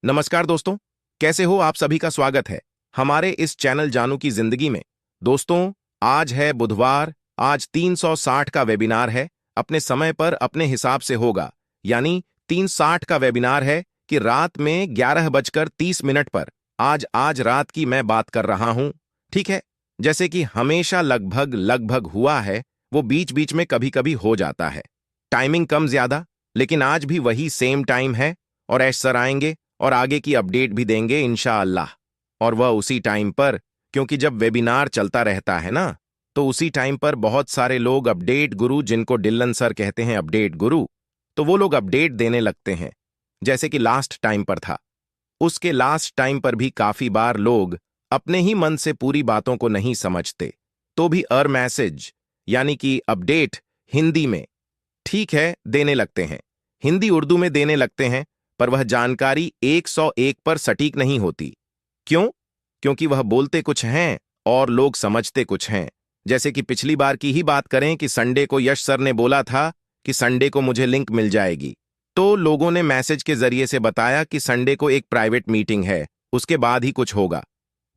नमस्कार दोस्तों, कैसे हो आप सभी का स्वागत है हमारे इस चैनल जानू की जिंदगी में। दोस्तों, आज है बुधवार। आज 360 का वेबिनार है। अपने समय पर अपने हिसाब से होगा, यानी 360 का वेबिनार है कि रात में 11:30 पर आज आज रात की मैं बात कर रहा हूं। ठीक है, जैसे कि हमेशा लगभग लगभग हुआ है, वो बीच बीच में कभी कभी हो जाता है। टाइमिंग कम ज्यादा, लेकिन आज भी वही सेम टाइम है और ऐश सर आएंगे और आगे की अपडेट भी देंगे इंशाअल्लाह। और वह उसी टाइम पर, क्योंकि जब वेबिनार चलता रहता है ना, तो उसी टाइम पर बहुत सारे लोग अपडेट गुरु, जिनको डिल्लन सर कहते हैं अपडेट गुरु, तो वो लोग अपडेट देने लगते हैं। जैसे कि लास्ट टाइम पर था, उसके लास्ट टाइम पर भी काफी बार लोग अपने ही मन से पूरी बातों को नहीं समझते, तो भी मैसेज यानी कि अपडेट हिंदी में ठीक है देने लगते हैं, हिंदी उर्दू में देने लगते हैं, पर वह जानकारी 101 पर सटीक नहीं होती। क्यों? क्योंकि वह बोलते कुछ हैं और लोग समझते कुछ हैं। जैसे कि पिछली बार की ही बात करें कि संडे को यश सर ने बोला था कि संडे को मुझे लिंक मिल जाएगी, तो लोगों ने मैसेज के जरिए से बताया कि संडे को एक प्राइवेट मीटिंग है, उसके बाद ही कुछ होगा।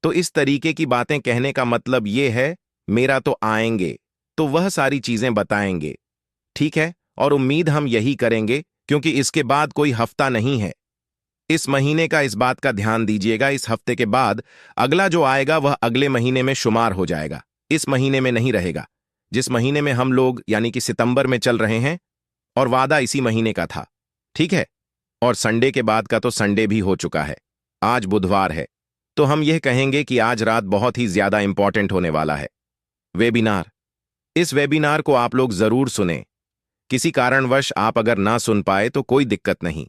तो इस तरीके की बातें कहने का मतलब ये है, मेरा तो आएंगे तो वह सारी चीजें बताएंगे। ठीक है, और उम्मीद हम यही करेंगे, क्योंकि इसके बाद कोई हफ्ता नहीं है। इस महीने का इस बात का ध्यान दीजिएगा, इस हफ्ते के बाद अगला जो आएगा वह अगले महीने में शुमार हो जाएगा, इस महीने में नहीं रहेगा। जिस महीने में हम लोग यानी कि सितंबर में चल रहे हैं, और वादा इसी महीने का था। ठीक है, और संडे के बाद का तो संडे भी हो चुका है। आज बुधवार है, तो हम यह कहेंगे कि आज रात बहुत ही ज्यादा इंपॉर्टेंट होने वाला है। वेबिनार, इस वेबिनार को आप लोग जरूर सुने। किसी कारणवश आप अगर ना सुन पाए तो कोई दिक्कत नहीं,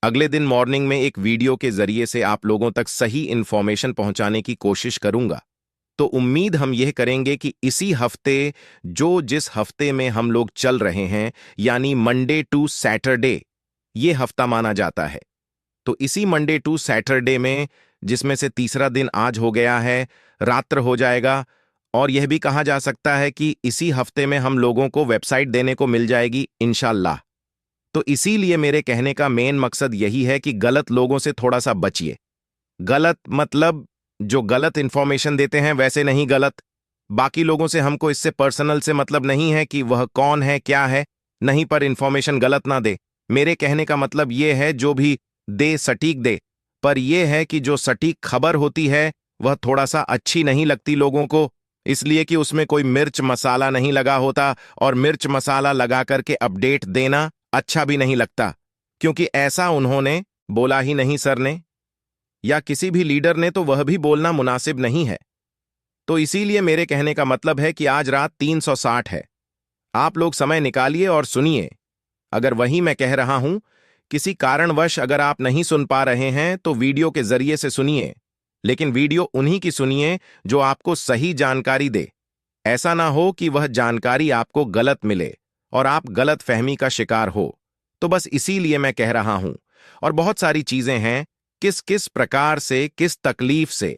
अगले दिन मॉर्निंग में एक वीडियो के जरिए से आप लोगों तक सही इंफॉर्मेशन पहुंचाने की कोशिश करूंगा। तो उम्मीद हम यह करेंगे कि इसी हफ्ते, जो जिस हफ्ते में हम लोग चल रहे हैं, यानी मंडे टू सैटरडे, ये हफ्ता माना जाता है। तो इसी मंडे टू सैटरडे में, जिसमें से तीसरा दिन आज हो गया है, रात्र हो जाएगा, और यह भी कहा जा सकता है कि इसी हफ्ते में हम लोगों को वेबसाइट देने को मिल जाएगी इंशाल्लाह। तो इसीलिए मेरे कहने का मेन मकसद यही है कि गलत लोगों से थोड़ा सा बचिए। गलत मतलब जो गलत इंफॉर्मेशन देते हैं वैसे नहीं, गलत बाकी लोगों से, हमको इससे पर्सनल से मतलब नहीं है कि वह कौन है क्या है, नहीं, पर इंफॉर्मेशन गलत ना दे। मेरे कहने का मतलब यह है जो भी दे सटीक दे, पर यह है कि जो सटीक खबर होती है वह थोड़ा सा अच्छी नहीं लगती लोगों को, इसलिए कि उसमें कोई मिर्च मसाला नहीं लगा होता, और मिर्च मसाला लगा करके अपडेट देना अच्छा भी नहीं लगता, क्योंकि ऐसा उन्होंने बोला ही नहीं सर ने, या किसी भी लीडर ने, तो वह भी बोलना मुनासिब नहीं है। तो इसीलिए मेरे कहने का मतलब है कि आज रात 360 है। आप लोग समय निकालिए और सुनिए। अगर वही मैं कह रहा हूं, किसी कारणवश अगर आप नहीं सुन पा रहे हैं तो वीडियो के जरिए से सुनिए, लेकिन वीडियो उन्हीं की सुनिए जो आपको सही जानकारी दे। ऐसा ना हो कि वह जानकारी आपको गलत मिले और आप गलत फहमी का शिकार हो। तो बस इसीलिए मैं कह रहा हूं। और बहुत सारी चीजें हैं, किस किस प्रकार से, किस तकलीफ से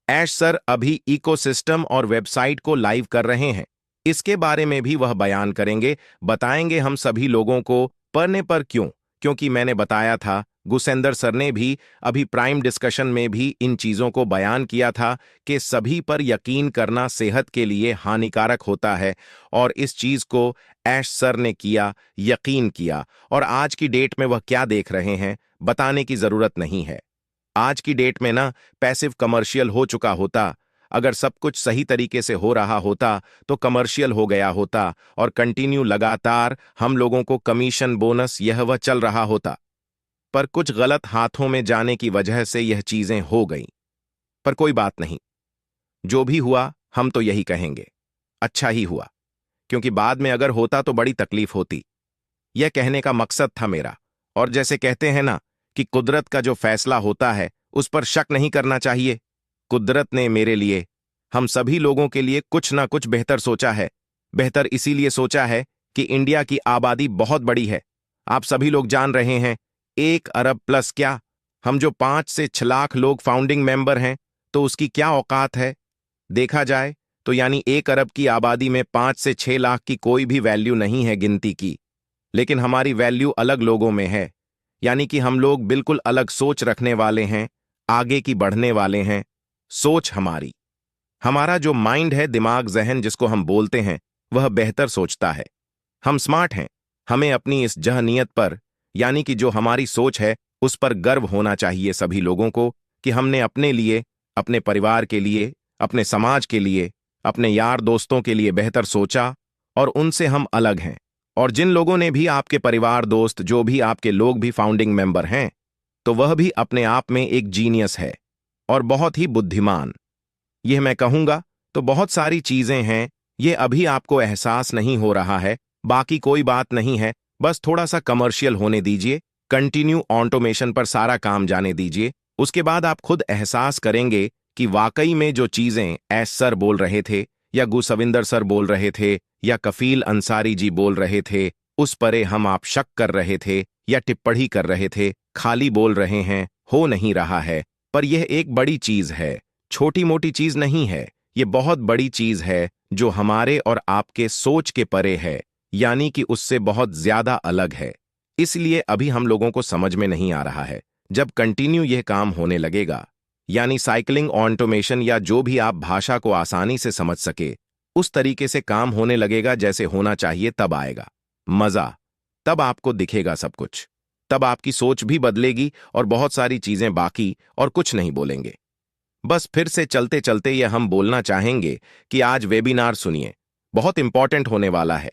ऐश सर अभी इकोसिस्टम और वेबसाइट को लाइव कर रहे हैं, इसके बारे में भी वह बयान करेंगे, बताएंगे हम सभी लोगों को। पढ़ने पर क्यों? क्योंकि मैंने बताया था, गुसेंदर सर ने भी अभी प्राइम डिस्कशन में भी इन चीजों को बयान किया था कि सभी पर यकीन करना सेहत के लिए हानिकारक होता है, और इस चीज को ऐश सर ने किया, यकीन किया। और आज की डेट में वह क्या देख रहे हैं बताने की जरूरत नहीं है। आज की डेट में ना पैसिव कमर्शियल हो चुका होता, अगर सब कुछ सही तरीके से हो रहा होता तो कमर्शियल हो गया होता, और कंटिन्यू लगातार हम लोगों को कमीशन बोनस यह वह चल रहा होता। पर कुछ गलत हाथों में जाने की वजह से यह चीजें हो गईं। पर कोई बात नहीं, जो भी हुआ हम तो यही कहेंगे, अच्छा ही हुआ, क्योंकि बाद में अगर होता तो बड़ी तकलीफ होती। यह कहने का मकसद था मेरा। और जैसे कहते हैं ना कि कुदरत का जो फैसला होता है उस पर शक नहीं करना चाहिए। कुदरत ने मेरे लिए, हम सभी लोगों के लिए कुछ ना कुछ बेहतर सोचा है। बेहतर इसीलिए सोचा है कि इंडिया की आबादी बहुत बड़ी है। आप सभी लोग जान रहे हैं, 1 अरब प्लस क्या, हम जो 5 से 6 लाख लोग फाउंडिंग मेंबर हैं, तो उसकी क्या औकात है देखा जाए तो, यानी 1 अरब की आबादी में 5 से 6 लाख की कोई भी वैल्यू नहीं है गिनती की। लेकिन हमारी वैल्यू अलग लोगों में है, यानी कि हम लोग बिल्कुल अलग सोच रखने वाले हैं, आगे की बढ़ने वाले हैं। सोच हमारा जो माइंड है, दिमाग, जहन जिसको हम बोलते हैं, वह बेहतर सोचता है। हम स्मार्ट हैं। हमें अपनी इस जहनीयत पर, यानी कि जो हमारी सोच है, उस पर गर्व होना चाहिए सभी लोगों को कि हमने अपने लिए, अपने परिवार के लिए, अपने समाज के लिए, अपने यार दोस्तों के लिए बेहतर सोचा और उनसे हम अलग हैं। और जिन लोगों ने भी, आपके परिवार, दोस्त, जो भी आपके लोग भी फाउंडिंग मेंबर हैं, तो वह भी अपने आप में एक जीनियस है और बहुत ही बुद्धिमान। यह मैं कहूंगा तो बहुत सारी चीजें हैं, ये अभी आपको एहसास नहीं हो रहा है, बाकी कोई बात नहीं है। बस थोड़ा सा कमर्शियल होने दीजिए, कंटिन्यू ऑटोमेशन पर सारा काम जाने दीजिए। उसके बाद आप खुद एहसास करेंगे कि वाकई में जो चीजें एस सर बोल रहे थे, या गुसविंदर सर बोल रहे थे, या कफील अंसारी जी बोल रहे थे, उस परे हम आप शक कर रहे थे या टिप्पणी कर रहे थे, खाली बोल रहे हैं, हो नहीं रहा है। पर यह एक बड़ी चीज है, छोटी मोटी चीज नहीं है। ये बहुत बड़ी चीज है जो हमारे और आपके सोच के परे है, यानी कि उससे बहुत ज्यादा अलग है। इसलिए अभी हम लोगों को समझ में नहीं आ रहा है। जब कंटिन्यू यह काम होने लगेगा, यानी साइकिलिंग ऑटोमेशन, या जो भी आप भाषा को आसानी से समझ सके, उस तरीके से काम होने लगेगा जैसे होना चाहिए, तब आएगा मजा। तब आपको दिखेगा सब कुछ। तब आपकी सोच भी बदलेगी और बहुत सारी चीजें बाकी और कुछ नहीं बोलेंगे। बस फिर से चलते चलते ये हम बोलना चाहेंगे कि आज वेबिनार सुनिए, बहुत इंपॉर्टेंट होने वाला है।